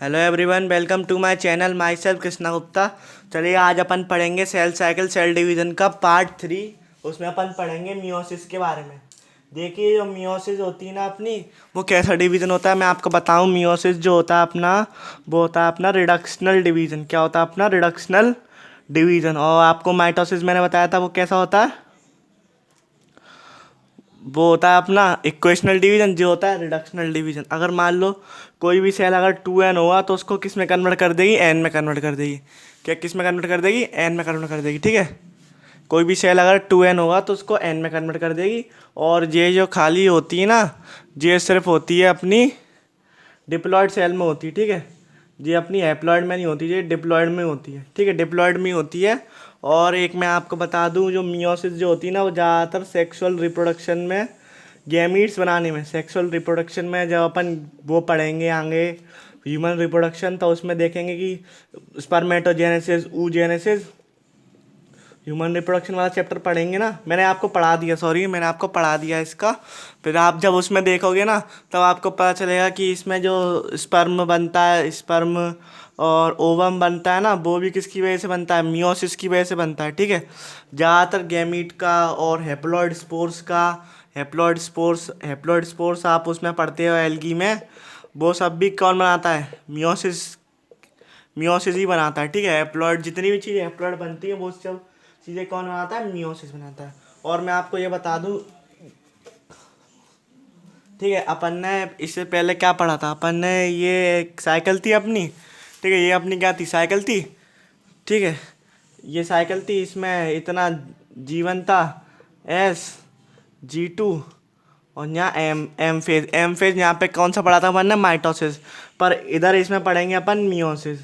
Hello everyone, welcome to my channel. Myself Krishna Gupta. चलिए आज अपन पढ़ेंगे सेल साइकिल सेल डिवीज़न का पार्ट 3। उसमें अपन पढ़ेंगे मियोसिस के बारे में। देखिए जो मियोसिस होती है ना अपनी, वो कैसा डिवीज़न होता है मैं आपको बताऊं। मियोसिस जो होता है अपना, वो होता है अपना रिडक्शनल डिवीज़न। क्या होता है अपना? Reductional division. और आपको माइटोसिस मैंने बताया था वो कैसा होता है, वो होता है अपना इक्वेशनल डिवीजन। जो होता है रिडक्शनल डिवीजन। अगर मान लो कोई भी सेल अगर 2n हुआ तो उसको किस में कन्वर्ट कर देगी? n में कन्वर्ट कर देगी। क्या किस में कन्वर्ट कर देगी? n में कन्वर्ट कर देगी। ठीक है, कोई भी सेल अगर 2n होगा तो उसको n में कन्वर्ट कर देगी। और ये जो खाली होती है ना, ये सिर्फ होती है अपनी डिप्लॉयड सेल में होती है। ठीक है, ये अपनी हैप्लॉयड में नहीं होती, ये डिप्लॉयड में होती है। ठीक है, डिप्लॉयड में होती है। और एक मैं आपको बता दूं, जो मियोसिस जो होती है ना, वो ज़्यादातर सेक्सुअल रिप्रोडक्शन में, गैमीट्स बनाने में, सेक्सुअल रिप्रोडक्शन में जब अपन वो पढ़ेंगे आगे ह्यूमन रिप्रोडक्शन, तो उसमें देखेंगे कि स्पर्मेटोजेनेसिस, oogenesis, ह्यूमन रिप्रोडक्शन वाला चैप्टर पढ़ेंगे ना। मैंने आपको पढ़ा दिया, सॉरी मैंने आपको पढ़ा दिया इसका। फिर आप जब उसमें देखोगे ना, तब आपको पता चलेगा कि इसमें जो स्पर्म बनता है, स्पर्म और ओवम बनता है ना, वो भी किसकी वजह से बनता है? मियोसिस की वजह से बनता है। ठीक है, ज़्यादातर गैमीट का और हेप्लॉइड स्पोर्स का, हेप्लॉइड स्पोर्स आप उसमें पढ़ते हो एल्गी में, वो सब भी कौन बनाता है? मियोसिस ही बनाता है। ठीक है, हैप्लॉइड जितनी भी चीज़ें हैप्लॉइड बनती है वो सब चीज़ें कौन बनाता है? मियोसिस बनाता है। और मैं आपको ये बता दूं, ठीक है, अपन ने इससे पहले क्या पढ़ा था? अपन ने ये एक साइकिल थी अपनी। ठीक है, ये अपनी क्या थी? साइकिल थी। ठीक है, ये साइकिल थी, इसमें इतना जीवन था, S G2। और यहाँ एम फेज यहाँ पे कौन सा पढ़ा था अपन ने? माइटोसिस। पर इधर इसमें पढ़ेंगे अपन मियोसिस।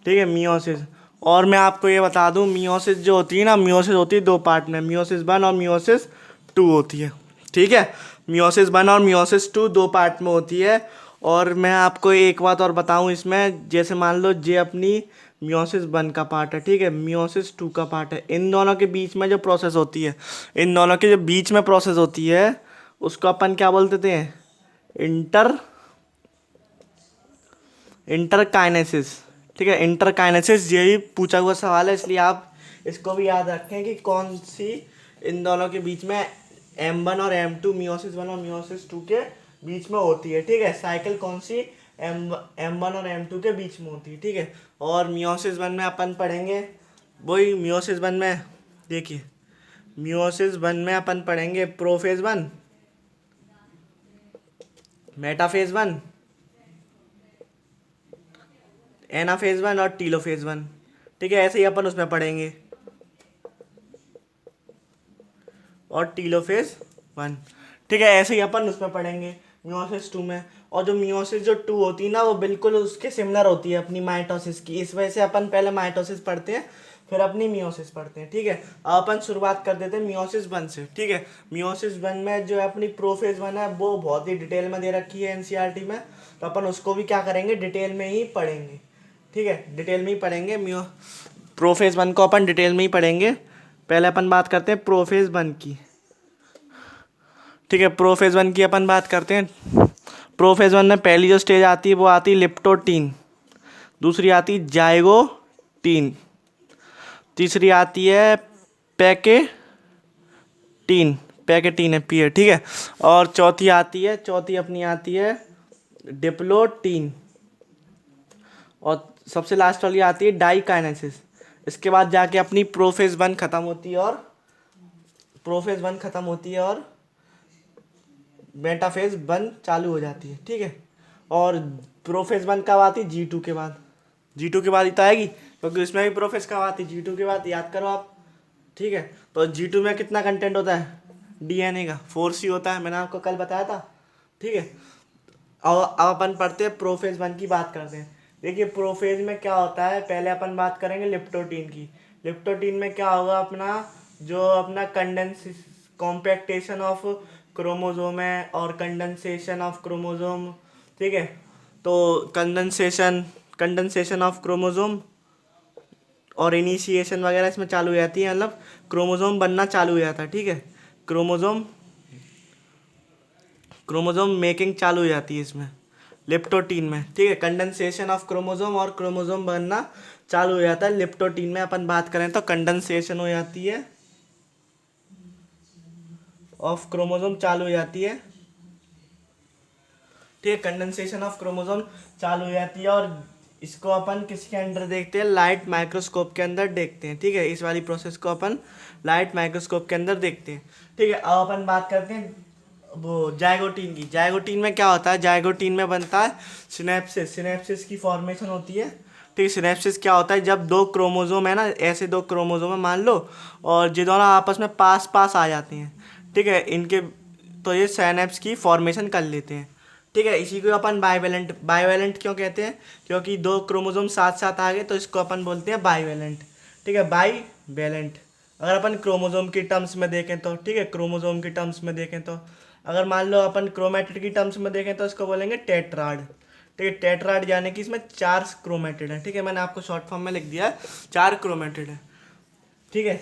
ठीक है, मियोसिस। और मैं आपको ये बता दूं, मियोसिस जो होती है ना, मियोसिस होती है दो पार्ट में, मियोसिस 1 और मियोसिस 2 होती है। ठीक है, मियोसिस 1 और मियोसिस 2 दो पार्ट में होती है। और मैं आपको एक बात और बताऊं इसमें, जैसे मान लो ये अपनी मियोसिस 1 का पार्ट है, ठीक है, मियोसिस 2 का पार्ट है। इन दोनों के बीच में जो प्रोसेस होती है, इन दोनों के जो बीच में प्रोसेस होती है, उसको अपन क्या बोलते थे? Inter interkinesis. ठीक है, इंटरकाइनेसिस यही पूछा हुआ सवाल है, इसलिए आप इसको भी याद रखें कि कौन सी इन दोनों के बीच में, M1 और M2, मियोसिस 1 और मियोसिस 2 के बीच में होती है। ठीक है, साइकिल कौन सी M1 और M2 के बीच में होती है। ठीक है, और मियोसिस 1 में अपन पढ़ेंगे वही मियोसिस 1 में, देखिए मियोसिस 1 में अपन पढ़ेंगे प्रोफेज 1, मेटाफेज 1, एनाफेज 1 और टीलोफेज 1। ठीक है, ऐसे ही अपन उसमें पढ़ेंगे, और टीलोफेज 1। ठीक है, ऐसे ही अपन उसमें पढ़ेंगे मियोसिस 2 में। और जो मियोसिस जो 2 होती है ना, वो बिल्कुल उसके सिमिलर होती है अपनी माइटोसिस की। इस वजह से अपन पहले माइटोसिस पढ़ते हैं, फिर अपनी मियोसिस पढ़ते हैं। ठीक है, अब अपन शुरुआत कर देते हैं मियोसिस 1 से। ठीक है, मियोसिस 1 में जो है अपनी प्रोफेज 1 है, वो बहुत ही डिटेल में दे रखी है एनसीईआरटी में, तो अपन उसको भी क्या करेंगे? डिटेल में ही पढ़ेंगे। ठीक है, डिटेल में ही पढ़ेंगे। प्रोफेज 1 को अपन डिटेल में ही पढ़ेंगे। पहले अपन बात करते हैं प्रोफेज 1 की। ठीक है, प्रोफेज 1 की अपन बात करते हैं। प्रोफेज 1 में पहली जो स्टेज आती है वो आती है लिप्टोटीन, दूसरी आती है जाइगोटीन, तीसरी आती है पैकेटीन, पैकेटीन है पीए। ठीक है, और चौथी अपनी आती है डिप्लोटीन, और सबसे लास्ट वाली आती है डाइकाइनेसिस। इसके बाद जाके अपनी प्रोफेज 1 खत्म होती है, और मेटाफेज 1 चालू हो जाती है। ठीक है, और प्रोफेज 1 कब आती है? G2 के बाद। G2 के बाद ही तो आएगी, क्योंकि उसमें भी प्रोफेज कब आती है? G2 के बाद, याद करो आप। ठीक है, तो G2 में कितना कंटेंट होता है? DNA का 4C होता है, मैंने आपको कल बताया था। ठीक है, अब अपन पढ़ते हैं प्रोफेज 1 की बात करते हैं। देखिए प्रोफेज में क्या होता है, पहले अपन बात करेंगे लिप्टोटीन की। लिप्टोटीन में क्या होगा अपना, जो अपना कंडेंस कॉम्पैक्टेशन ऑफ क्रोमोजोम है, और कंडेंसेशन ऑफ क्रोमोजोम। ठीक है, तो कंडेंसेशन ऑफ क्रोमोजोम और इनिशिएशन वगैरह इसमें चालू हो जाती है, मतलब क्रोमोजोम बनना चालू हो जाता है। ठीक है, क्रोमोजोम क्रोमोजोम मेकिंग चालू हो जाती है इसमें। लिप्टोटीन में, ठीक है। कंडेंसेशन ऑफ क्रोमोसोम और क्रोमोसोम बनना चालू हो जाता है लिप्टोटीन में। अपन बात करें तो कंडेंसेशन हो जाती है ऑफ क्रोमोसोम चालू हो जाती है, ठीक है। कंडेंसेशन ऑफ क्रोमोसोम चालू हो जाती है और इसको अपन किसके अंदर देखते हैं, लाइट माइक्रोस्कोप के अंदर देखते हैं, ठीक है। इस वाली प्रोसेस को अपन लाइट माइक्रोस्कोप के अंदर देखते हैं, ठीक है। अब अपन बात करते हैं वो जाइगोटीन की। जाइगोटीन में क्या होता है, जाइगोटीन में बनता है सिनेप्सिस, सिनेप्सिस की फॉर्मेशन होती है, ठीक है। सिनेप्सिस क्या होता है, जब दो क्रोमोसोम है ना, ऐसे दो क्रोमोसोम है मान लो, और ये दोनों आपस में पास पास आ जाते हैं, ठीक है, इनके, तो ये सिनेप्स की फॉर्मेशन कर लेते हैं, ठीक है। इसी को अपन बाइवेलेंट, बाइवेलेंट क्यों कहते हैं, क्योंकि दो क्रोमोसोम साथ साथ आ गए तो इसको अपन बोलते हैं बाइवेलेंट, ठीक है, बाइवेलेंट। अगर अपन क्रोमोसोम की टर्म्स में देखें तो, ठीक है, क्रोमोसोम की टर्म्स में देखें तो, अगर मान लो अपन क्रोमेटिड की टर्म्स में देखें तो इसको बोलेंगे टेट्राड, ठीक है। टेट्राड यानी कि इसमें 4 क्रोमेटिड है, ठीक है। मैंने आपको शॉर्ट फॉर्म में लिख दिया है 4 क्रोमेटिड है, ठीक है,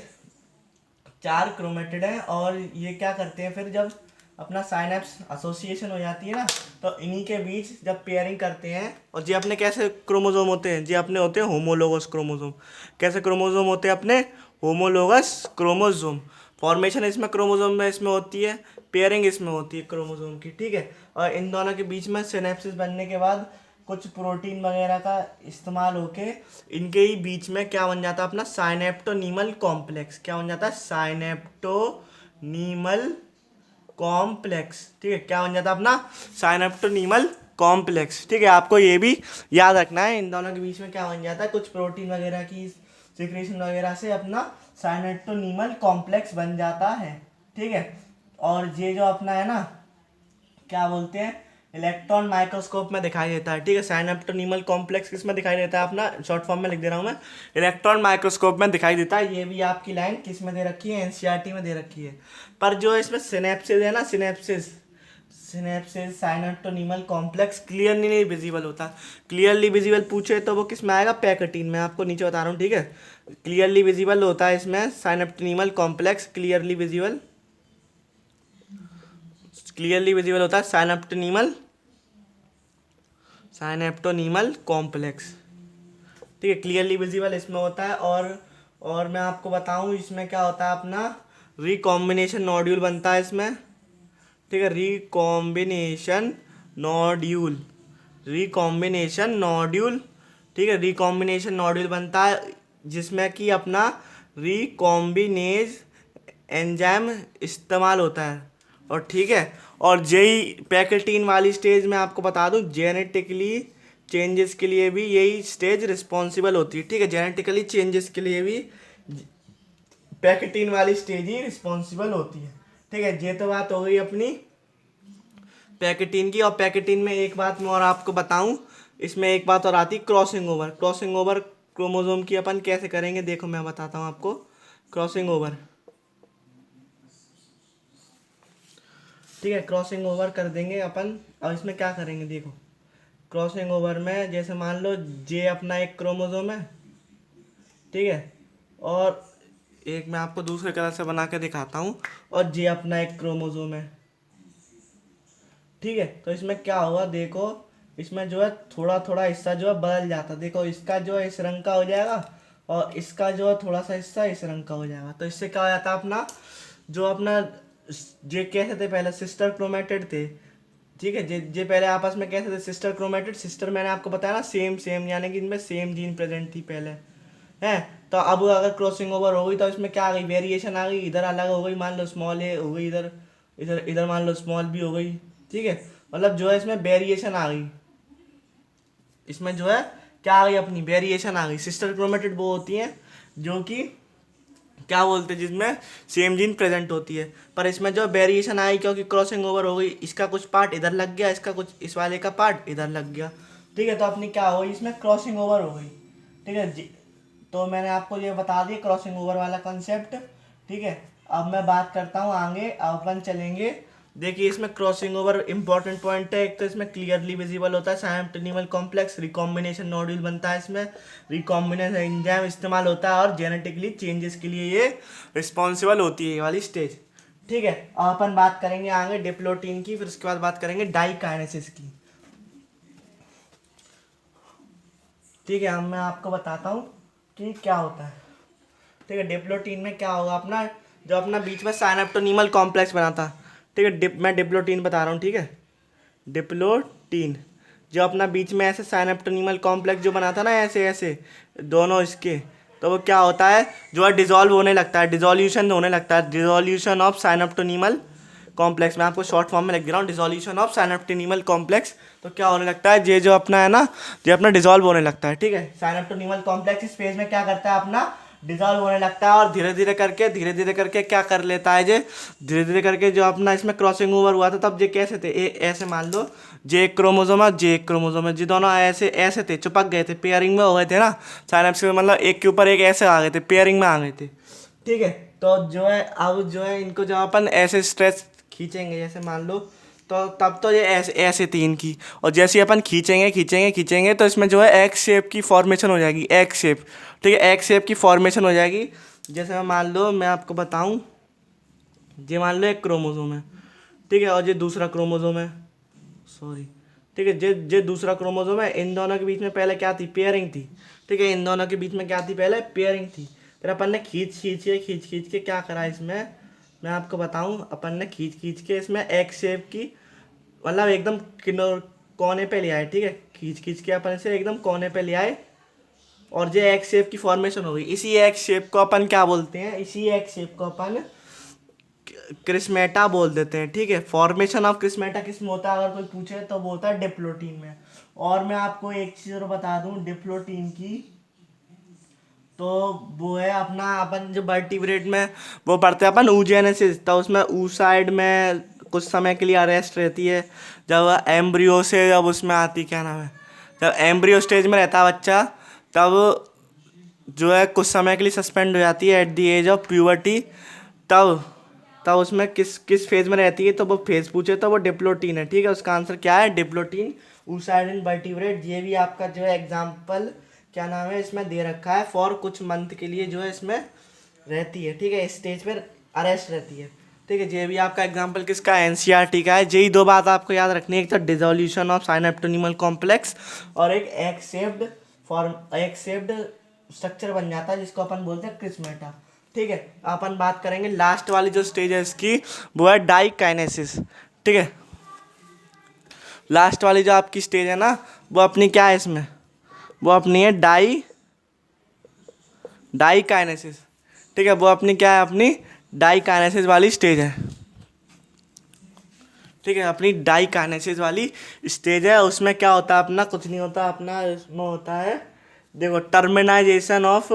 4 क्रोमेटिड है। और ये क्या करते हैं फिर, जब अपना साइनेप्स एसोसिएशन हो जाती है ना, तो इन्हीं के बीच जब पेयरिंग करते हैं, और ये अपने कैसे क्रोमोसोम होते हैं, ये अपने होते हैं होमोलोगस क्रोमोसोम। कैसे क्रोमोसोम होते हैं अपने, होमोलोगस क्रोमोसोम। फॉर्मेशन इसमें क्रोमोसोम में इसमें होती है, पेयरिंग इसमें होती है क्रोमोसोम की, ठीक है। और इन दोनों के बीच में सिनेप्सिस बनने के बाद कुछ प्रोटीन वगैरह का इस्तेमाल होके इनके ही बीच में क्या बन जाता है अपना साइनेप्टोनीमल कॉम्प्लेक्स। क्या बन जाता है, साइनेप्टोनीमल कॉम्प्लेक्स, ठीक है। क्या बन जाता है अपना साइनेप्टोनीमल कॉम्प्लेक्स, ठीक है। आपको ये भी याद रखना है, इन दोनों के बीच में क्या बन जाता है, कुछ प्रोटीन वगैरह की सिक्रेशन वगैरह से अपना साइनेप्टोनीमल कॉम्प्लेक्स बन जाता है, ठीक है। और ये जो अपना है ना, क्या बोलते हैं, इलेक्ट्रॉन माइक्रोस्कोप में दिखाई देता है, ठीक है। साइनेप्टोनीमल कॉम्प्लेक्स किस में दिखाई देता है, अपना शॉर्ट फॉर्म में लिख दे रहा हूँ मैं, इलेक्ट्रॉन माइक्रोस्कोप में दिखाई देता है। ये भी आपकी लाइन किस में दे रखी है, एनसीईआरटी में दे रखी है। पर जो इसमें सिनेप्सिस है ना, सिनेप्सिस, सिनेप्सिस साइनेप्टोनीमल कॉम्प्लेक्स क्लियरली नहीं विजिबल होता। क्लियरली विजिबल पूछे तो वो किस में आएगा, पैकेटीन में। आपको नीचे बता रहा हूँ, ठीक है। क्लियरली विजिबल होता है इसमें synaptonemal complex, clearly visible, clearly visible होता है साइनेप्टोनीमल, साइनेप्टोनीमल कॉम्प्लेक्स, ठीक है, क्लियरली विजिबल इसमें होता है। और मैं आपको बताऊं इसमें क्या होता है, अपना रिकॉम्बिनेशन नॉड्यूल बनता है इसमें, ठीक है, रिकॉम्बिनेशन नॉड्यूल, रिकॉम्बिनेशन नॉड्यूल, ठीक है, रिकॉम्बिनेशन नॉड्यूल बनता है जिसमें कि अपना रिकॉम्बिनेज एंजाइम इस्तेमाल होता है। और ठीक है, और जेई पैकेटीन वाली स्टेज में आपको बता दूं, जेनेटिकली चेंजेस के लिए भी यही स्टेज रिस्पॉन्सिबल होती है, ठीक है। जेनेटिकली चेंजेस के लिए भी पैकेटीन वाली स्टेज ही रिस्पॉन्सिबल होती है, ठीक है। ये तो बात हो गई अपनी पैकेटीन की। और पैकेटीन में एक बात मैं और आपको बताऊं, इसमें एक बात और आती, crossing over. Crossing over chromosome की अपन कैसे करेंगे, देखो मैं बताता हूँ आपको। क्रॉसिंग ओवर, ठीक है, क्रॉसिंग ओवर कर देंगे अपन। और इसमें क्या करेंगे, देखो क्रॉसिंग ओवर में जैसे मान लो जे अपना एक क्रोमोसोम है, ठीक है, और एक मैं आपको दूसरे कलर से बना के दिखाता हूँ, और जे अपना एक क्रोमोसोम है, ठीक है। तो इसमें क्या होगा, देखो इसमें जो है थोड़ा थोड़ा हिस्सा जो है बदल जाता है। देखो इसका जो है इस रंग का हो जाएगा, और इसका जो है थोड़ा सा हिस्सा इस रंग का हो जाएगा। तो इससे क्या हो जाता है, अपना जो अपना जे कैसे थे पहले, सिस्टर क्रोमेटिड थे, ठीक है। जे पहले आपस में कैसे थे, सिस्टर क्रोमेटिड। सिस्टर मैंने आपको बताया ना, सेम सेम, यानी कि इनमें सेम जीन प्रेजेंट थी पहले, है। तो अब अगर क्रॉसिंग ओवर हो गई तो इसमें क्या आ गई, वेरिएशन आ गई, इधर अलग हो गई, मान लो स्मॉल ए हो गई, इधर इधर इधर मान लो स्मॉल बी हो गई, ठीक है। मतलब जो है इसमें वेरिएशन आ गई, इसमें जो है क्या आ गई, अपनी वेरिएशन आ गई। सिस्टर क्रोमेटिड वो होती हैं जो कि क्या बोलते हैं, जिसमें सेम जीन प्रेजेंट होती है, पर इसमें जो वेरिएशन आई क्योंकि क्रॉसिंग ओवर हो गई, इसका कुछ पार्ट इधर लग गया, इसका कुछ इस वाले का पार्ट इधर लग गया, ठीक है। तो अपनी क्या हो गई, इसमें क्रॉसिंग ओवर हो गई, ठीक है जी। तो मैंने आपको ये बता दिया क्रॉसिंग ओवर वाला कॉन्सेप्ट, ठीक है। अब मैं बात करता हूँ आगे, अब अपन चलेंगे। देखिए इसमें क्रॉसिंग ओवर इंपॉर्टेंट पॉइंट है, एक तो इसमें क्लियरली विजिबल होता है साइनेप्टोनीमल कॉम्प्लेक्स, रिकॉम्बिनेशन नॉड्यूल बनता है इसमें, रिकॉम्बिनेशन एंजाइम इस्तेमाल होता है, और जेनेटिकली चेंजेस के लिए ये रिस्पॉन्सिबल होती है ये वाली स्टेज, ठीक है। अब अपन बात करेंगे आगे डिप्लोटीन की, फिर उसके बाद बात करेंगे डाइकाइनेसिस की। ठीक है, अब मैं आपको बताता हूँ कि क्या होता है। ठीक है, डिप्लोटीन में क्या होगा अपना, जो अपना बीच में साइनेप्टोनीमल कॉम्प्लेक्स बना था। ठीक है, मैं डिप्लोटीन बता रहा हूँ। ठीक है, डिप्लोटीन जो अपना बीच में ऐसे साइनेप्टोनीमल कॉम्प्लेक्स जो बना था ना, ऐसे ऐसे दोनों इसके, तो वो क्या होता है, जो है डिजॉल्व होने लगता है, डिजोल्यूशन होने लगता है, डिजोल्यूशन ऑफ साइनेप्टोनीमल कॉम्प्लेक्स। मैं आपको शॉर्ट फॉर्म में लिख दे रहा हूँ, डिजोल्यूशन ऑफ साइनेप्टोनीमल कॉम्प्लेक्स। तो क्या होने लगता है, ये जो अपना है ना, ये अपना डिजॉल्व होने लगता है। ठीक है, साइनेप्टोनीमल कॉम्प्लेक्स इस फेज में क्या करता है, अपना डिजॉल्व होने लगता है, और धीरे धीरे करके क्या कर लेता है, ये धीरे धीरे करके जो अपना इसमें क्रॉसिंग ओवर हुआ था, तब ये कैसे थे, ऐसे मान लो जे एक क्रोमोजोम है, जे एक क्रोमोजोम है, जी दोनों ऐसे ऐसे थे, चिपक गए थे, पेयरिंग में हो गए थे ना, साइनेप्स के मतलब एक के ऊपर एक ऐसे आ गए थे, पेयरिंग में आ गए थे। ठीक है, तो जो है अब जो है इनको जब अपन ऐसे स्ट्रेच खींचेंगे, जैसे मान लो, तो तब तो ये ऐसे ऐसे थी इनकी, और जैसे ही अपन खींचेंगे खींचेंगे खींचेंगे तो इसमें जो है एक्स शेप की फॉर्मेशन हो जाएगी, एक्स शेप। ठीक है, एक्स शेप की फॉर्मेशन हो जाएगी। जैसे मैं मान लो, मैं आपको बताऊं, ये मान लो एक क्रोमोसोम है। ठीक है, और ये दूसरा क्रोमोसोम है, सॉरी। ठीक है, जे दूसरा क्रोमोसोम है, इन दोनों के बीच में पहले क्या थी, पेयरिंग थी। ठीक है, इन दोनों के बीच में क्या थी, पहले पेयरिंग थी। फिर अपन ने खींच के क्या करा इसमें, मैं आपको बताऊं, अपन ने खींच के इसमें एक्स शेप की, मतलब एकदम कोने पे ले आए। ठीक है, खींच के अपन इसे एकदम कोने पे ले आए, और जो एक्स शेप की फॉर्मेशन हो गई। इसी एक्स शेप को अपन क्या बोलते हैं, इसी एक्स शेप को अपन क्रिस्मेटा बोल देते हैं। ठीक है, फॉर्मेशन ऑफ क्रिस्मेटा किस में होता है, अगर कोई पूछे तो वो होता है डिप्लोटीन में। और मैं आपको एक चीज और बता दूं डिप्लोटीन की, तो वो है अपना, अपन जो वर्टिब्रेट में वो पढ़ते हैं अपन ऊजेनेसिस, तो उसमें ऊ साइड में कुछ समय के लिए अरेस्ट रहती है, जब एम्ब्रियो से जब उसमें आती, क्या नाम है, जब एम्ब्रियो स्टेज में रहता है बच्चा, तब जो है कुछ समय के लिए सस्पेंड हो जाती है at the age of puberty. तब तब उसमें किस किस फेज में रहती है, तो वो फेज पूछे तो वो डिप्लोटीन है। ठीक है, उसका आंसर क्या है, डिप्लोटीन, ऊसाइड इन वर्टिब्रेट। ये भी आपका जो है एग्जाम्पल क्या नाम है इसमें दे रखा है, फॉर कुछ मंथ के लिए जो है इसमें रहती है। ठीक है, स्टेज पर अरेस्ट रहती है। ठीक है, ये भी आपका एग्जाम्पल किसका, एनसीईआरटी का है। यही दो बात आपको याद रखनी है, एक तो डिसोल्यूशन ऑफ साइनेप्टोनीमल कॉम्प्लेक्स, और एक एक शेप्ड स्ट्रक्चर बन जाता है जिसको अपन बोलते हैं क्रिस्मेटा। ठीक है, अपन बात करेंगे लास्ट वाली जो स्टेज है इसकी, वो है डाइकाइनेसिस। ठीक है, लास्ट वाली जो आपकी स्टेज है ना, वो अपनी क्या है इसमें, वो अपनी है डाइकाइनेसिस। ठीक है, वो अपनी क्या है, अपनी डाइकाइनेसिस वाली स्टेज है। ठीक है, अपनी डाइकाइनेसिस वाली स्टेज है। उसमें क्या होता है, अपना कुछ नहीं होता, अपना इसमें होता है, देखो, टर्मिनाइजेशन ऑफ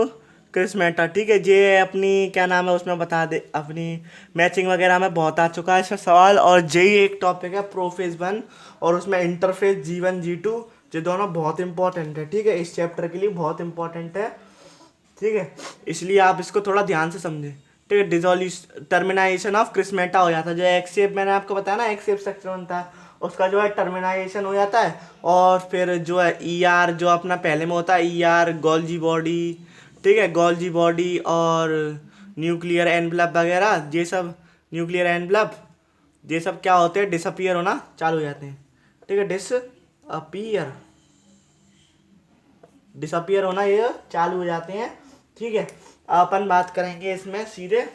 क्रिस्मेटा। ठीक है, ये अपनी क्या नाम है उसमें बता दे, अपनी मैचिंग वगैरह में बहुत आ चुका है इसमें सवाल, और यही एक टॉपिक है प्रोफेज 1, और उसमें इंटरफेज G1 G2, ये दोनों बहुत इंपॉर्टेंट है। ठीक है, इस चैप्टर के लिए बहुत इंपॉर्टेंट है। ठीक है, इसलिए आप इसको थोड़ा ध्यान से समझें। ठीक है, डिजोल्यूशन टर्मिनाइजेशन ऑफ क्रिस्मेटा हो जाता है, जो एक्स शेप मैंने आपको बताया ना, एक्स शेप स्ट्रक्चर बनता है, उसका जो है टर्मिनाइजेशन हो जाता है। और फिर जो है ER जो अपना पहले में होता है, ER गोल्जी बॉडी। ठीक है, गोल्जी बॉडी और न्यूक्लियर एनवलप वगैरह, ये सब न्यूक्लियर एनवलप, ये सब क्या होते हैं, डिसअपियर होना चालू हो जाते हैं। ठीक है, डिसअपियर होना ये चालू हो जाते हैं। ठीक है, अपन बात करेंगे इसमें सीधे,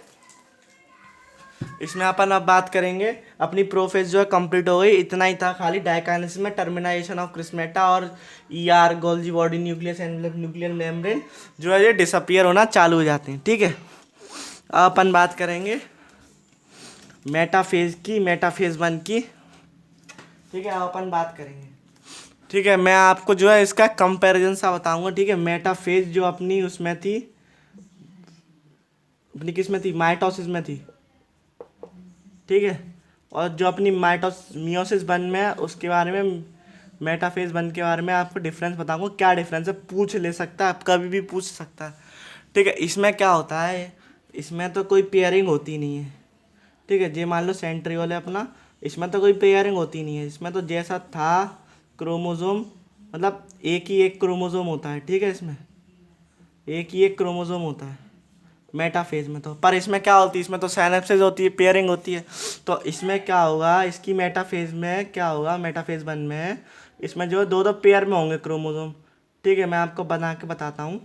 इसमें अपन अब बात करेंगे, अपनी प्रोफेस जो है कंप्लीट हो गई। इतना ही था खाली डाइकाइनेसिस में, टर्मिनाइजेशन ऑफ क्रिस्मेटा और ER Golgi body nucleus envelope nuclear membrane जो है ये डिसअपियर होना चालू हो जाते हैं। ठीक है, अब अपन बात करेंगे मेटाफेज की, मेटाफेज 1 की। ठीक है, अब अपन बात करेंगे। ठीक है, मैं आपको जो है इसका कंपैरिजन सा बताऊंगा। ठीक है, मेटाफेज जो अपनी उसमें थी, अपनी किस में थी, माइटोसिस में थी। ठीक है, और जो अपनी मियोसिस 1 में है, उसके बारे में, मेटाफेज 1 के बारे में आपको डिफरेंस बताऊंगा, क्या डिफरेंस है, पूछ ले सकता है, कभी भी पूछ सकता है। ठीक है, इसमें क्या होता है, इसमें तो कोई पेयरिंग होती नहीं है। ठीक है, ये मान लो सेंट्रियोल है अपना, इसमें तो कोई पेयरिंग होती नहीं है, इसमें तो जैसा था क्रोमोजोम, मतलब एक ही एक क्रोमोजोम होता है। ठीक है, इसमें एक ही एक क्रोमोजोम होता है मेटाफेज में तो, पर इसमें क्या होती है, इसमें तो साइनेप्सिस होती है, पेयरिंग होती है। तो इसमें क्या होगा, इसकी मेटाफेज में क्या होगा, मेटाफेज 1 में इसमें जो दो दो पेयर में होंगे क्रोमोजोम। ठीक है, मैं आपको बना के बताता हूँ।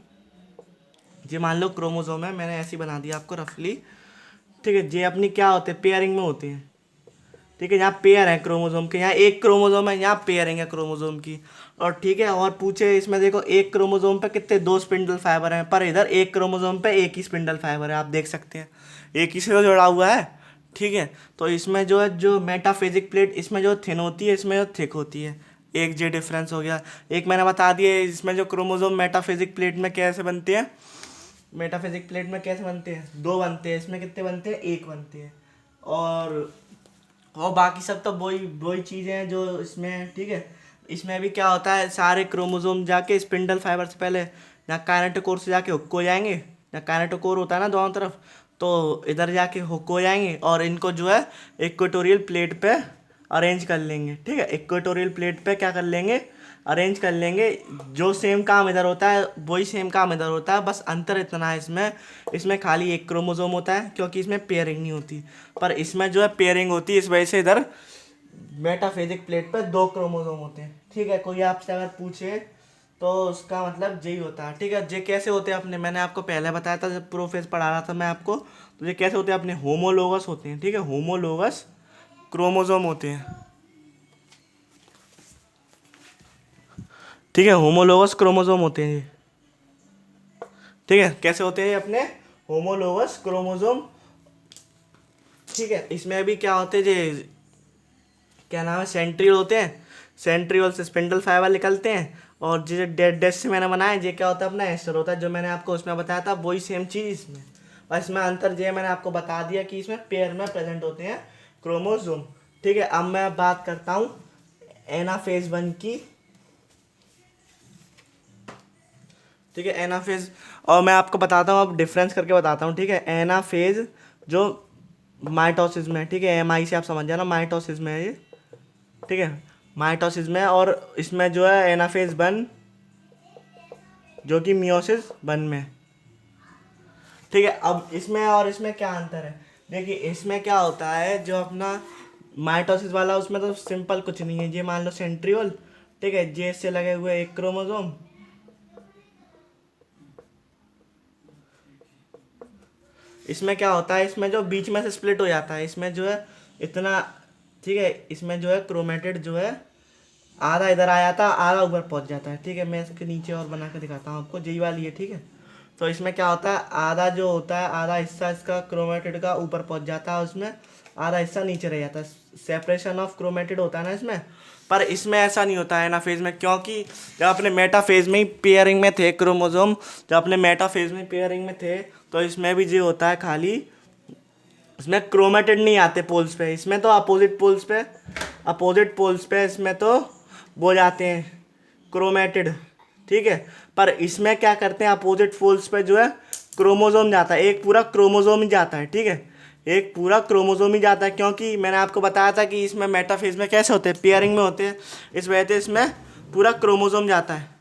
ये मान लो क्रोमोजोम है, मैंने ऐसे ही बना दिया आपको रफली। ठीक है, ये अपनी क्या होते हैं, पेयरिंग में होती हैं। ठीक है, यहाँ पेयर है क्रोमोजोम के, यहाँ एक क्रोमोजोम है, यहाँ पेयरिंग है क्रोमोजोम की। और ठीक है, और पूछे इसमें देखो एक क्रोमोजोम पे कितने, 2 स्पिंडल फाइबर हैं, पर इधर एक क्रोमोजोम पे एक ही स्पिंडल फाइबर है, आप देख सकते हैं, एक ही से तो जुड़ा हुआ है। ठीक है, तो इसमें जो है, जो मेटाफेजिक प्लेट इसमें जो थिन होती है, इसमें जो थिक होती है, एक जे डिफरेंस हो गया। एक मैंने बता दिया, इसमें जो क्रोमोजोम मेटाफेजिक प्लेट में कैसे बनते हैं, मेटाफिजिक प्लेट में कैसे बनते हैं, 2 बनते हैं, इसमें कितने बनते हैं, 1 बनते हैं। और बाकी सब तो वही वही चीज़ें हैं जो इसमें। ठीक है, इसमें भी क्या होता है, सारे क्रोमोसोम जाके स्पिंडल फाइबर से पहले यहाँ काइनेटोकोर से जाके हुक हो जाएंगे, यहाँ काइनेटोकोर होता है ना दोनों तरफ, तो इधर जाके हुक हो जाएंगे और इनको जो है इक्वेटोरियल प्लेट पे अरेंज कर लेंगे। ठीक है, इक्वेटोरियल प्लेट पे क्या कर लेंगे, अरेंज कर लेंगे। जो सेम काम इधर होता है वही सेम काम इधर होता है, बस अंतर इतना है इसमें, इसमें खाली एक क्रोमोसोम होता है क्योंकि इसमें पेयरिंग नहीं होती, पर इसमें जो है पेयरिंग होती है, इस वजह से इधर मेटाफेजिक प्लेट पर 2 क्रोमोसोम होते हैं। ठीक है, कोई आपसे अगर पूछे तो उसका मतलब यही होता है। ठीक है, ये कैसे होते हैं अपने, मैंने आपको पहले बताया था जब प्रोफेज पढ़ा रहा था मैं आपको, तो ये कैसे होते हैं अपने, होमोलोगस होते हैं। ठीक है, होमोलोगस क्रोमोसोम होते हैं। ठीक है, होमोलोगस क्रोमोसोम होते हैं ये। ठीक है, कैसे होते हैं ये अपने, होमोलोगस क्रोमोसोम। ठीक है, इसमें भी क्या होते हैं ये, क्या नाम है, सेंट्रियल होते हैं, सेंट्रियल से स्पिंडल फाइबर निकलते हैं। और जो डेड डेड से मैंने बनाया, ये क्या होता है अपना एस्टर होता है, जो मैंने आपको उसमें बताया था वही सेम चीज़ इसमें, और इसमें अंतर ये मैंने आपको बता दिया कि इसमें पेयर में प्रेजेंट होते हैं क्रोमोसोम। ठीक है, अब मैं बात करता हूँ एनाफेज 1 की। ठीक है, एनाफेज, और मैं आपको बताता हूँ, अब डिफरेंस करके बताता हूँ। ठीक है, एनाफेज जो माइटोसिस में, ठीक है, एम आई से आप समझ जाना, माइटोसिस में है ये। ठीक है, माइटोसिस में, और इसमें जो है एनाफेज 1 जो कि मियोसिस 1 में। ठीक है, अब इसमें और इसमें क्या अंतर है, देखिए इसमें क्या होता है, जो अपना माइटोसिस वाला उसमें तो सिंपल कुछ नहीं है, ये मान लो सेंट्रियोल। ठीक है, जे से लगे हुए एक क्रोमोसोम, इसमें क्या होता है, इसमें जो बीच में से स्प्लिट हो जाता है, इसमें जो है इतना। ठीक है, इसमें जो है क्रोमेटिड जो है आधा इधर आ जाता है, आधा ऊपर पहुंच जाता है। ठीक है, मैं इसके नीचे और बना के दिखाता हूँ आपको, यही वाली है। ठीक है, तो इसमें क्या होता है, आधा जो होता है, आधा हिस्सा इसका क्रोमेटिड का ऊपर पहुंच जाता है, उसमें आधा हिस्सा नीचे रह जाता है, सेपरेशन ऑफ क्रोमेटिड होता है ना इसमें। पर इसमें ऐसा नहीं होता है एनाफेज में, क्योंकि जब अपने मेटाफेज में ही पेयरिंग में थे क्रोमोसोम, जब अपने मेटाफेज में पेयरिंग में थे, तो इसमें भी ये होता है खाली, इसमें क्रोमेटिड नहीं आते पोल्स पे, इसमें तो अपोजिट पोल्स पे, अपोजिट पोल्स पे इसमें तो वो जाते हैं क्रोमेटिड। ठीक है, पर इसमें क्या करते हैं, अपोजिट पोल्स पे जो है क्रोमोसोम जाता है, एक पूरा क्रोमोसोम ही जाता है। ठीक है, एक पूरा क्रोमोसोम ही जाता है, क्योंकि मैंने आपको बताया था कि इसमें मेटाफेज में कैसे होते हैं, पेयरिंग में होते हैं, इस वजह से इसमें पूरा क्रोमोसोम जाता है।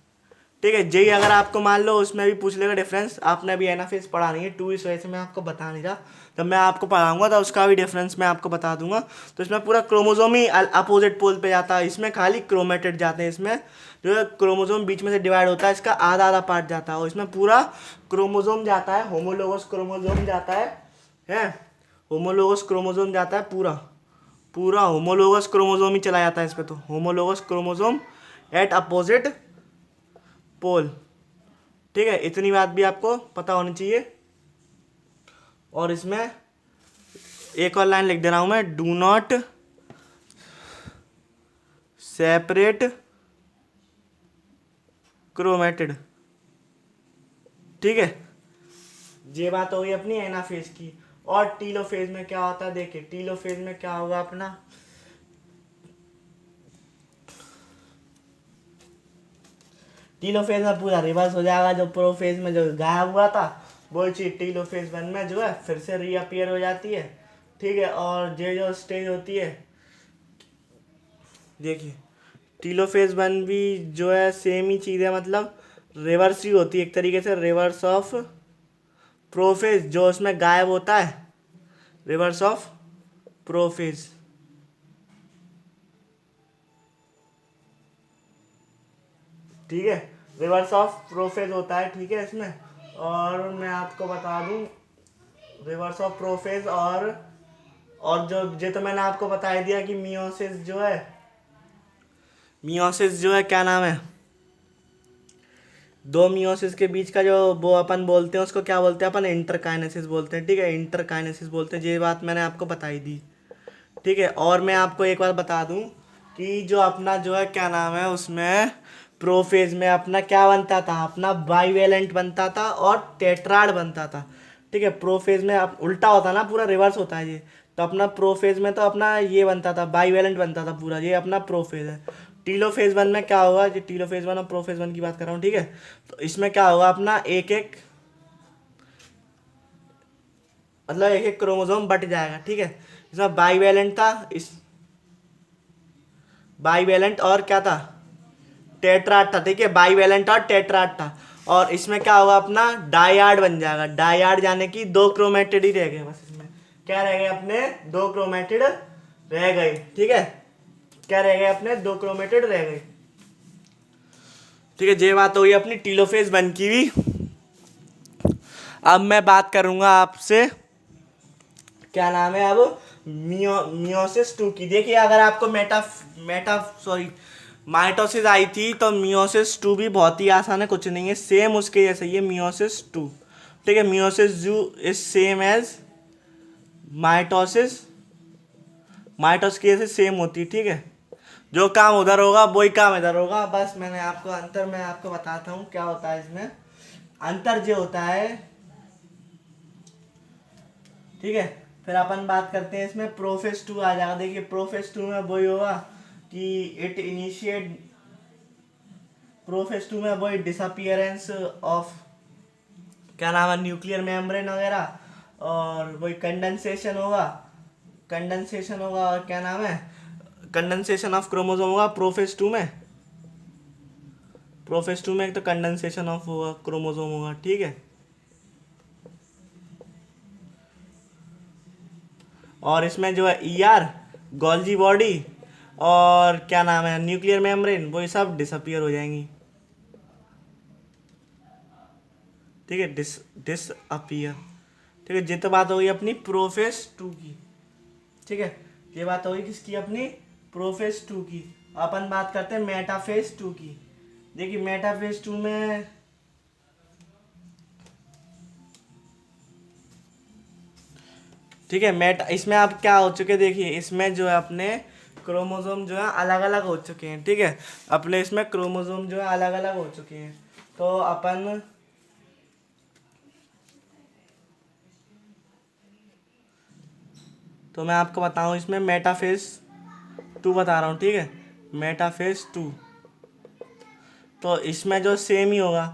ठीक है, जेई अगर आपको मान लो उसमें भी पूछ लेगा डिफरेंस, आपने अभी एनाफेज पढ़ा नहीं है 2, इस वजह से मैं आपको बता नहीं रहा, जब मैं आपको पढ़ाऊंगा तो उसका भी डिफरेंस मैं आपको बता दूंगा। तो इसमें पूरा क्रोमोसोम ही अपोजिट पोल पे जाता है, इसमें खाली क्रोमेटेड जाते हैं, इसमें जो है क्रोमोसोम बीच में से डिवाइड होता है, इसका आधा आधा पार्ट जाता है, और इसमें पूरा क्रोमोसोम जाता है, होमोलोगस क्रोमोसोम जाता है, होमोलोगस क्रोमोसोम जाता है पूरा, पूरा होमोलोगस क्रोमोसोम ही चला जाता है इस पे, तो homologous chromosome at opposite pole. ठीक है, इतनी बात भी आपको पता होनी चाहिए। और इसमें एक और लाइन लिख दे रहा हूं मैं, डू नॉट सेपरेट क्रोमेटिड। ठीक है, ये बात हो गई अपनी एनाफेज की। और टीलोफेज में क्या होता है, देखिए टीलोफेज में क्या होगा अपना, टीलोफेज में पूरा रिवर्स हो जाएगा, जो प्रोफेज में जो गायब हुआ था वो चीज टीलोफेज 1 में जो है फिर से रीअपियर हो जाती है। ठीक है, और ये जो स्टेज होती है, देखिए टीलोफेज 1 भी जो है सेम ही चीज़ है, मतलब रिवर्स ही होती है एक तरीके से, रिवर्स ऑफ प्रोफेज जो उसमें गायब होता है, रिवर्स ऑफ प्रोफेज। ठीक है, रिवर्स ऑफ प्रोफेज होता है, ठीक है इसमें। और मैं आपको बता दूं रिवर्स ऑफ प्रोफेज और जो ये तो मैंने आपको बता ही दिया कि मियोसिस जो है क्या नाम है, दो मियोसिस के बीच का जो वो अपन बोलते हैं उसको क्या बोलते हैं, अपन इंटरकाइनेसिस बोलते हैं, ठीक है, इंटरकाइनेसिस बोलते हैं। ये बात मैंने आपको बताई दी, ठीक है। और मैं आपको एक बार बता दूं कि जो अपना जो है क्या नाम है, उसमें प्रोफेज में अपना क्या बनता था, अपना बाईवेलेंट बनता था और टेट्राड बनता था, ठीक है। प्रोफेज में उल्टा होता ना, पूरा रिवर्स होता है ये। तो अपना प्रोफेज में तो अपना ये बनता था, बाईवेलेंट बनता था पूरा, ये अपना प्रोफेज है। टीलोफेज वन में क्या होगा, ये टीलोफेज वन और प्रोफेज वन की बात कर रहा हूँ, ठीक है। तो इसमें क्या होगा, अपना एक एक मतलब एक एक क्रोमोसोम बट जाएगा, ठीक है। इसमें बाईवेलेंट था, इस बाईवेलेंट और क्या था, टेट्राड था, ठीक है, बाईवेलेंट और टेट्राड था। और इसमें क्या होगा, अपना डायाड बन जाएगा। डायाड यानी कि दो क्रोमेटिड ही रह गए बस, इसमें क्या रह गए अपने, दो क्रोमेटिड रह गए, ठीक है। क्या रह गए अपने, दो क्रोमेटिड रह गए, ठीक है। ये बात हुई अपनी टीलोफेज वन की भी। अब मैं बात करूंगा आपसे क्या नाम है, अब मियोसिस टू की। देखिए अगर आपको मेटा मेटा सॉरी माइटोसिस आई थी, तो मियोसिस टू भी बहुत ही आसान है, कुछ नहीं है, सेम उसके जैसे ही है मियोसिस टू, ठीक है। Meiosis two is same as mitosis, mitosis की जैसे सेम होती है, ठीक है। जो काम उधर होगा वही काम इधर होगा, बस मैंने आपको अंतर मैं आपको बताता हूँ क्या होता है इसमें। अंतर जो होता है, ठीक है। फिर अपन बात करते हैं इसमें प्रोफेस टू आ जाएगा। देखिए प्रोफेस टू में वही होगा कि इट इनिशिएट, प्रोफेस टू में वही डिसअपियरेंस ऑफ क्या नाम है, न्यूक्लियर मेम्ब्रेन वगैरह, और वही कंडेंसेशन होगा और क्या नाम है, कंडेंसेशन ऑफ क्रोमोसोम होगा प्रोफेस टू में। प्रोफेस टू में एक तो कंडेंसेशन ऑफ होगा क्रोमोसोम होगा, ठीक है। और इसमें जो है ईआर, गोल्जी बॉडी और क्या नाम है, न्यूक्लियर मेम्ब्रेन, वो सब डिसअपियर हो जाएंगी, ठीक है, डिसअपियर, ठीक है। ये तो बात हो गई अपनी प्रोफेस टू की, ठीक है। ये बात हो गई किसकी, अपनी प्रोफेस टू की। अपन बात करते हैं मेटाफेज टू की। देखिए मेटाफेज टू में ठीक है, इसमें आप क्या हो चुके, देखिए इसमें जो है अपने क्रोमोसोम जो है अलग अलग हो चुके हैं, ठीक है। अपने इसमें क्रोमोसोम जो है अलग अलग हो चुके हैं। तो अपन तो मैं आपको बताऊं इसमें मेटाफेज टू बता रहा हूँ, ठीक है, मेटाफेज टू। तो इसमें जो सेम ही होगा,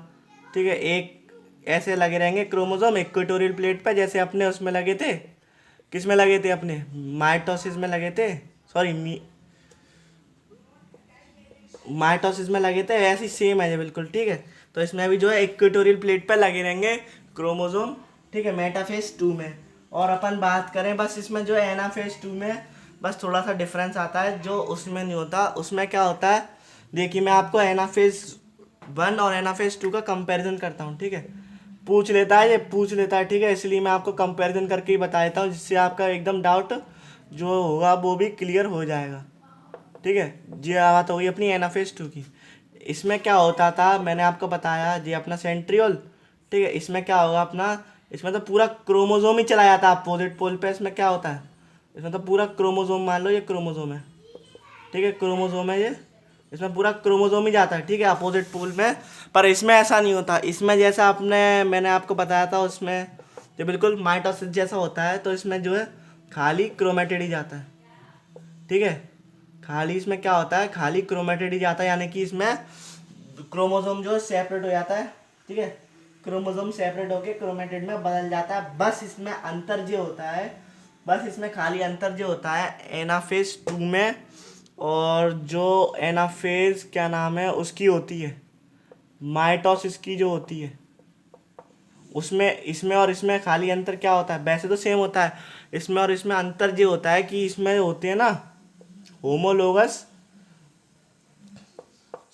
ठीक है, एक ऐसे लगे रहेंगे क्रोमोसोम इक्वेटोरियल प्लेट पर, जैसे अपने उसमें लगे थे, किस में लगे थे अपने, माइटोसिस में लगे थे, सॉरी माइटोसिस में लगे थे, ऐसे ही सेम है ये बिल्कुल, ठीक है। तो इसमें भी जो है इक्वेटोरियल प्लेट पर लगे रहेंगे क्रोमोसोम, ठीक है, मेटाफेज टू में। और अपन बात करें बस इसमें जो है एनाफेज टू में बस थोड़ा सा डिफरेंस आता है जो उसमें नहीं होता। उसमें क्या होता है, देखिए मैं आपको एनाफेज वन और एनाफेज टू का कंपैरिजन करता हूँ, ठीक है। पूछ लेता है, ठीक है, इसलिए मैं आपको कंपैरिजन करके ही बता देता हूँ, जिससे आपका एकदम डाउट जो होगा वो भी क्लियर हो जाएगा, ठीक है। जी बात होगी अपनी एनाफेज टू की। इसमें क्या होता था, मैंने आपको बताया जी अपना सेंट्रियोल, ठीक है। इसमें क्या होगा अपना, इसमें तो पूरा क्रोमोसोम ही चला जाता है अपोजिट पोल पे। इसमें क्या होता है, इसमें तो पूरा क्रोमोसोम, मान लो ये क्रोमोसोम है, ठीक है, क्रोमोसोम है ये, इसमें पूरा क्रोमोसोम ही जाता है, ठीक है, अपोजिट पोल में। पर इसमें ऐसा नहीं होता, इसमें जैसा मैंने आपको बताया था उसमें जो बिल्कुल माइटोसिस जैसा होता है, तो इसमें जो है खाली क्रोमेटिड ही जाता है, ठीक है। खाली इसमें क्या होता है, खाली क्रोमेटिड ही जाता है, यानी कि इसमें क्रोमोसोम जो सेपरेट हो जाता है, ठीक है, क्रोमोसोम सेपरेट होके क्रोमेटिड में बदल जाता है। बस इसमें अंतर जो होता है, बस इसमें खाली अंतर जो होता है एनाफेज टू में, और जो एनाफेज क्या नाम है उसकी होती है, माइटोसिस की जो होती है, उसमें इसमें और इसमें खाली अंतर क्या होता है, वैसे तो सेम होता है, इसमें और इसमें अंतर ये होता है कि इसमें होते हैं ना homologous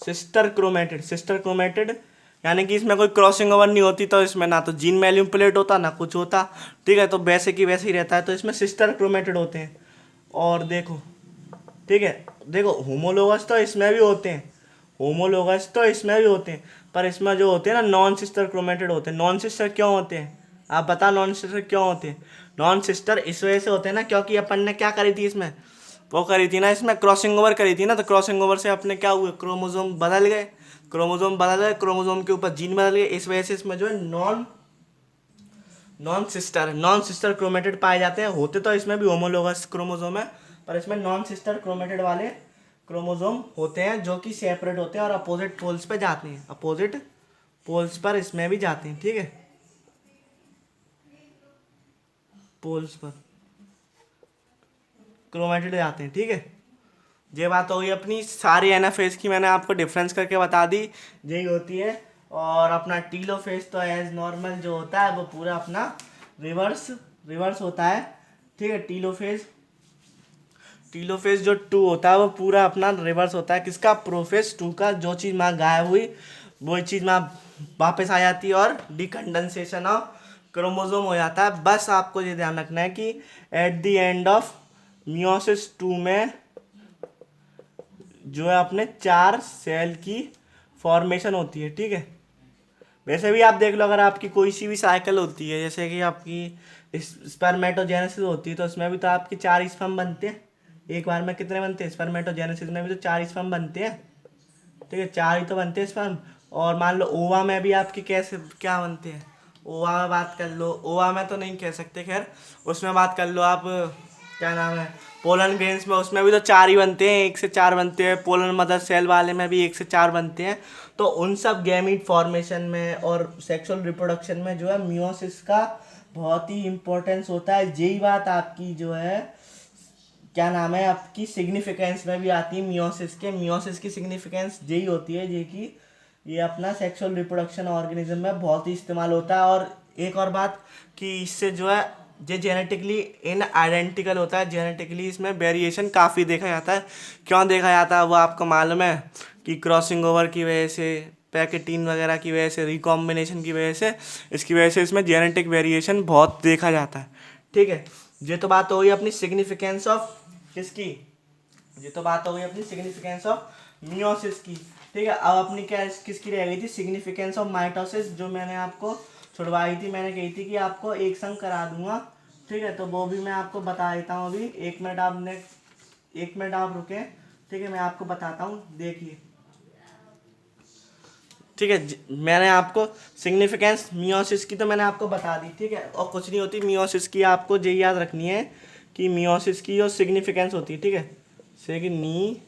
sister chromatid, sister chromatid यानी कि इसमें कोई क्रॉसिंग ओवर नहीं होती, तो इसमें ना तो जीन मैनिपुलेट होता ना कुछ होता, ठीक है, तो वैसे की वैसे ही रहता है, तो इसमें सिस्टर क्रोमेटिड होते हैं। और देखो, ठीक है, देखो होमोलोगस तो इसमें भी होते हैं, होमोलोगस तो इसमें भी होते हैं, पर इसमें जो होते हैं ना नॉन सिस्टर क्रोमेटिड होते हैं। नॉन सिस्टर क्यों होते हैं, आप बता, नॉन सिस्टर क्यों होते हैं? नॉन सिस्टर इस वजह से होते हैं ना, क्योंकि अपन ने क्या करी थी इसमें, वो करी थी ना, इसमें क्रॉसिंग ओवर करी थी ना, तो क्रॉसिंग ओवर से अपने क्या हुए, क्रोमोजोम बदल गए, क्रोमोजोम बदल गए, क्रोमोजोम के ऊपर जीन बदल गए, इस वजह से इसमें जो है नॉन नॉन सिस्टर क्रोमेटिड पाए जाते हैं। होते तो इसमें भी होमोलोगस क्रोमोजोम है, पर इसमें नॉन सिस्टर क्रोमेटिड वाले क्रोमोजोम होते हैं जो कि सेपरेट होते हैं और अपोजिट पोल्स पे जाते हैं, अपोजिट पोल्स पर इसमें भी जाते हैं, ठीक है, पोल्स पर क्रोमेटिड जाते हैं, ठीक है। ये बात हो गई अपनी सारी एनाफेज की, मैंने आपको डिफरेंस करके बता दी, यही होती है। और अपना टीलोफेज तो एज नॉर्मल जो होता है वो पूरा अपना रिवर्स रिवर्स होता है, ठीक है। टीलोफेज टीलोफेज जो 2 होता है वो पूरा अपना रिवर्स होता है, किसका, प्रोफेज 2 का। जो चीज़ वहाँ गायब हुई वही चीज़ वहाँ वापस आ जाती है और डिकंडेंसेशन ऑफ क्रोमोसोम हो जाता है। बस आपको ये ध्यान रखना है कि at the end of meiosis 2 में जो है अपने 4 सेल की फॉर्मेशन होती है, ठीक है। वैसे भी आप देख लो, अगर आपकी कोई सी भी साइकिल होती है, जैसे कि आपकी स्पर्मेटोजेनेसिस होती है, तो उसमें भी तो आपके 4 स्पर्म बनते हैं। एक बार में कितने बनते हैं, स्पर्मेटोजेनेसिस में भी तो 4 स्पर्म बनते हैं, ठीक है, 4 ही तो बनते हैं स्पर्म। और मान लो ओवा में भी आपके कैसे क्या बनते हैं, ओवा में बात कर लो, ओवा में तो नहीं कह सकते, खैर उसमें बात कर लो आप, क्या नाम है, पोलन ग्रेन्स में, उसमें भी तो 4 ही बनते हैं, 1 से 4 बनते हैं। पोलन मदर सेल वाले में भी 1 से 4 बनते हैं। तो उन सब गैमीट फॉर्मेशन में और सेक्सुअल रिप्रोडक्शन में जो है मियोसिस का बहुत ही इंपॉर्टेंस होता है। यही बात आपकी जो है क्या नाम है, आपकी सिग्निफिकेंस में भी आती है मियोसिस की सिग्निफिकेंस यही होती है, ये कि ये अपना सेक्सुअल रिप्रोडक्शन ऑर्गेनिज्म में बहुत ही इस्तेमाल होता है। और एक और बात कि इससे जो है ये जेनेटिकली इन आइडेंटिकल होता है, जेनेटिकली इसमें वेरिएशन काफ़ी देखा जाता है। क्यों देखा जाता है वो आपको मालूम है, कि क्रॉसिंग ओवर की वजह से, पैकेटीन वगैरह की वजह से, रिकॉम्बिनेशन की वजह से, इसकी वजह से इसमें जेनेटिक वेरिएशन बहुत देखा जाता है, ठीक है। ये तो बात हो गई अपनी सिग्निफिकेंस ऑफ किसकी, ये तो बात हो गई अपनी सिग्निफिकेंस ऑफ मियोसिस की, ठीक है। अब अपनी क्या किसकी रह गई थी, सिग्निफिकेंस ऑफ माइटोसिस, जो मैंने आपको छुड़वाई थी। मैंने कही थी कि आपको एक संग करा दूंगा, ठीक है, तो वो भी मैं आपको बता देता हूँ अभी। 1 मिनट आप रुके, ठीक है, मैं आपको बताता हूँ, देखिए, ठीक है। मैंने आपको सिग्निफिकेंस मियोसिस की तो मैंने आपको बता दी, ठीक है। और कुछ नहीं होती मियोसिस की, आपको ये याद रखनी है कि मियोसिस की जो सिग्निफिकेंस होती है, ठीक है, सिग्निफिकेंस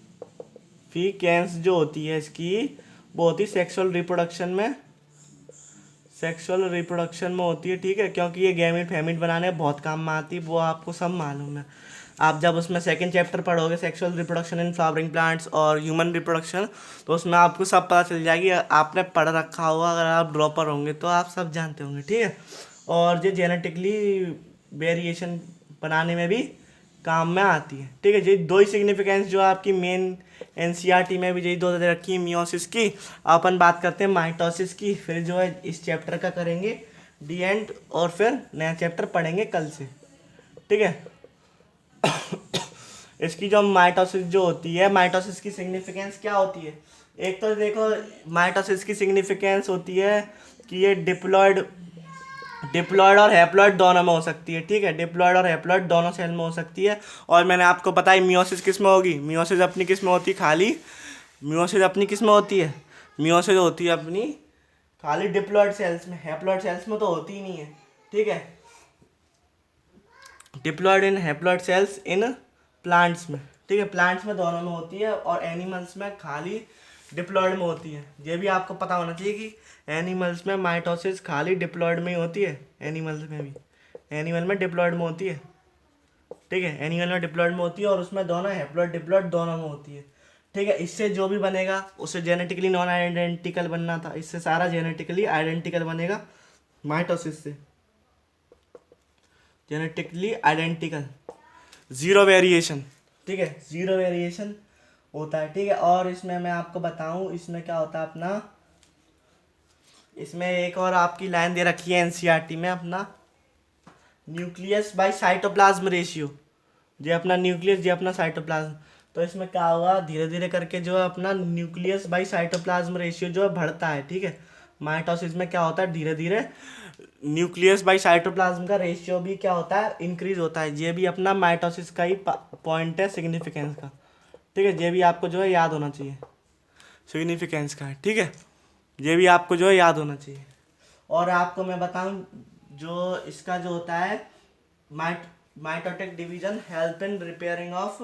जो होती है इसकी, वो होती है सेक्सुअल रिप्रोडक्शन में होती है, ठीक है, क्योंकि ये गैमेट फैमिट बनाने में बहुत काम में आती है, वो आपको सब मालूम है। आप जब उसमें सेकंड चैप्टर पढ़ोगे, sexual reproduction in flowering plants और ह्यूमन रिप्रोडक्शन, तो उसमें आपको सब पता चल जाएगी। आपने पढ़ रखा होगा, अगर आप ड्रॉपर होंगे तो आप सब जानते होंगे, ठीक है। और ये जेनेटिकली वेरिएशन बनाने में भी काम में आती है, ठीक है। ये 2 ही सिग्निफिकेंस जो आपकी मेन एनसीईआरटी में भी यही 2 दे रखी है, मियोसिस की। अपन बात करते हैं माइटोसिस की, फिर जो है इस चैप्टर का करेंगे डी एंड, और फिर नया चैप्टर पढ़ेंगे कल से, ठीक है। इसकी जो माइटोसिस जो होती है, माइटोसिस की सिग्निफिकेंस क्या होती है, एक तो देखो माइटोसिस की सिग्निफिकेंस होती है कि ये डिप्लॉयड और हैप्लॉयड दोनों में हो सकती है, ठीक है, डिप्लॉयड और हैप्लॉयड दोनों सेल में हो सकती है। और मैंने आपको बताई मियोसिस किस में होगी, मियोसिस अपनी किस में होती है, खाली मियोसिस अपनी किस में होती है, मियोसिस होती है अपनी खाली डिप्लॉयड सेल्स में, हैप्लॉयड सेल्स में तो होती ही नहीं है, ठीक है। Diploid in haploid cells in plants में, ठीक है, प्लांट्स में दोनों में होती है, और एनिमल्स में खाली डिप्लॉयड में होती है। ये भी आपको पता होना चाहिए कि एनिमल्स में माइटोसिस खाली डिप्लॉयड में ही होती है, एनिमल्स में भी, एनिमल में डिप्लॉयड में होती है, ठीक है, एनिमल में डिप्लॉयड में होती है, और उसमें दोनों हैप्लॉयड डिप्लॉयड दोनों में होती है, ठीक है। इससे जो भी बनेगा उससे जेनेटिकली नॉन आइडेंटिकल बनना था, इससे सारा जेनेटिकली आइडेंटिकल बनेगा, माइटोसिस से जेनेटिकली आइडेंटिकल, जीरो वेरिएशन, ठीक है, जीरो वेरिएशन होता है, ठीक है। और इसमें मैं आपको बताऊं इसमें क्या होता है अपना, इसमें एक और आपकी लाइन दे रखी है एनसीईआरटी में अपना, न्यूक्लियस बाय साइटोप्लाज्म रेशियो, ये अपना न्यूक्लियस, ये अपना साइटोप्लाज्म। तो इसमें क्या होगा, धीरे धीरे करके जो है अपना न्यूक्लियस बाई साइटोप्लाज्म रेशियो जो है बढ़ता है, ठीक है। माइटोसिस में क्या होता है, धीरे धीरे न्यूक्लियस बाई साइटोप्लाज्म का रेशियो भी क्या होता है, इंक्रीज होता है। ये भी अपना माइटोसिस का ही पॉइंट है सिग्निफिकेंस का, ठीक है। ये भी आपको जो है याद होना चाहिए, सिग्निफिकेंस का है, ठीक है। ये भी आपको जो है याद होना चाहिए। और आपको मैं बताऊं, जो इसका जो होता है might mitotic division help in repairing of,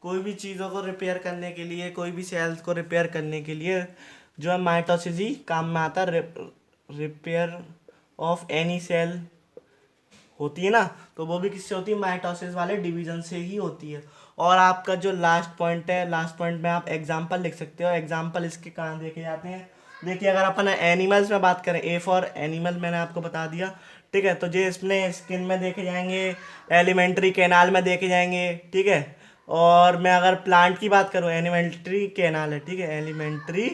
कोई भी चीज़ों को रिपेयर करने के लिए, कोई भी सेल्स को रिपेयर करने के लिए जो है माइटोसिस ही काम में आता है। रिपेयर ऑफ एनी सेल होती है ना, तो वो भी किससे होती है, माइटोसिस वाले डिवीजन से ही होती है। और आपका जो लास्ट पॉइंट है, लास्ट पॉइंट में आप एग्जाम्पल लिख सकते हो। एग्जाम्पल इसके कहाँ देखे जाते हैं, देखिए अगर अपन एनिमल्स में बात करें, ए फॉर एनिमल मैंने आपको बता दिया, ठीक है। तो ये इसमें स्किन में देखे जाएंगे, एलिमेंट्री कैनाल में देखे जाएंगे, ठीक है। और मैं अगर प्लांट की बात करूँ, एलिमेंट्री कैनाल है, ठीक है, एलिमेंट्री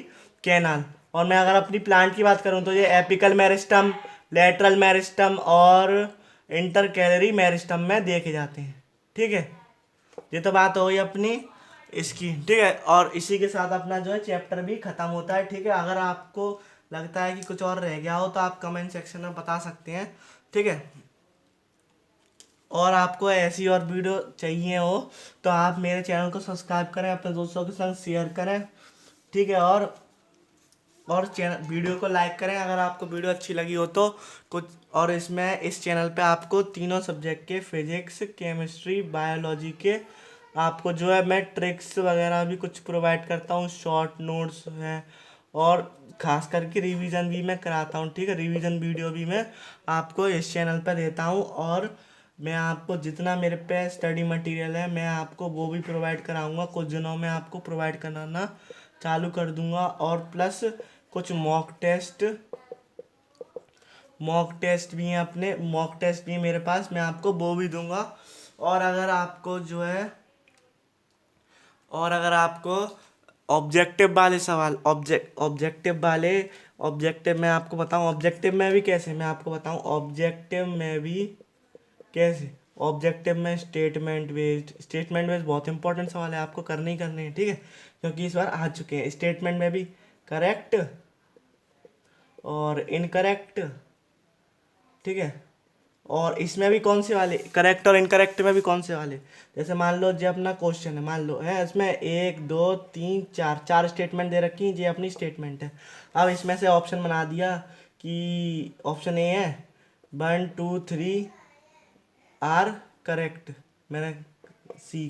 कैनाल। और मैं अगर अपनी प्लांट की बात करूँ तो ये एपिकल मेरिस्टम, लेटरल मेरिस्टम और इंटर कैलरी मेरिस्टम में देखे जाते हैं, ठीक है। ये तो बात हो गई अपनी इसकी, ठीक है। और इसी के साथ अपना जो है चैप्टर भी खत्म होता है, ठीक है। अगर आपको लगता है कि कुछ और रह गया हो तो आप कमेंट सेक्शन में बता सकते हैं, ठीक है। और आपको ऐसी और वीडियो चाहिए हो तो आप मेरे चैनल को सब्सक्राइब करें, अपने दोस्तों के साथ शेयर करें, ठीक है। और चैनल वीडियो को लाइक करें अगर आपको वीडियो अच्छी लगी हो तो कुछ। और इसमें इस चैनल पे आपको तीनों सब्जेक्ट के, फिजिक्स, केमिस्ट्री, बायोलॉजी के, आपको जो है मैं ट्रिक्स वगैरह भी कुछ प्रोवाइड करता हूँ, शॉर्ट नोट्स हैं, और खास करके रिवीजन भी मैं कराता हूँ, ठीक है। रिवीजन वीडियो भी मैं आपको इस चैनल पर देता हूँ। और मैं आपको जितना मेरे पे स्टडी मटेरियल है मैं आपको वो भी प्रोवाइड कराऊंगा, कुछ दिनों में आपको प्रोवाइड कराना चालू कर दूंगा। और प्लस कुछ मॉक टेस्ट भी हैं, अपने मॉक टेस्ट भी मेरे पास, मैं आपको वो भी दूंगा। और अगर आपको जो है, और अगर आपको ऑब्जेक्टिव वाले सवाल, ऑब्जेक्टिव वाले, ऑब्जेक्टिव में आपको बताऊं, ऑब्जेक्टिव में भी कैसे, मैं आपको बताऊं ऑब्जेक्टिव में भी कैसे। ऑब्जेक्टिव में स्टेटमेंट बेस्ड बहुत इंपॉर्टेंट सवाल है, आपको करने ही करने हैं, ठीक है, क्योंकि इस बार आ चुके हैं। स्टेटमेंट में भी करेक्ट और इनकरेक्ट, ठीक है। और इसमें भी कौन से वाले, करेक्ट और इनकरेक्ट में भी कौन से वाले, जैसे मान लो जो अपना क्वेश्चन है, मान लो है इसमें 1 2 3 4 चार स्टेटमेंट दे रखी है, ये अपनी स्टेटमेंट है। अब इसमें से ऑप्शन बना दिया कि ऑप्शन ए है, 1 2 3 आर करेक्ट, मैंने सी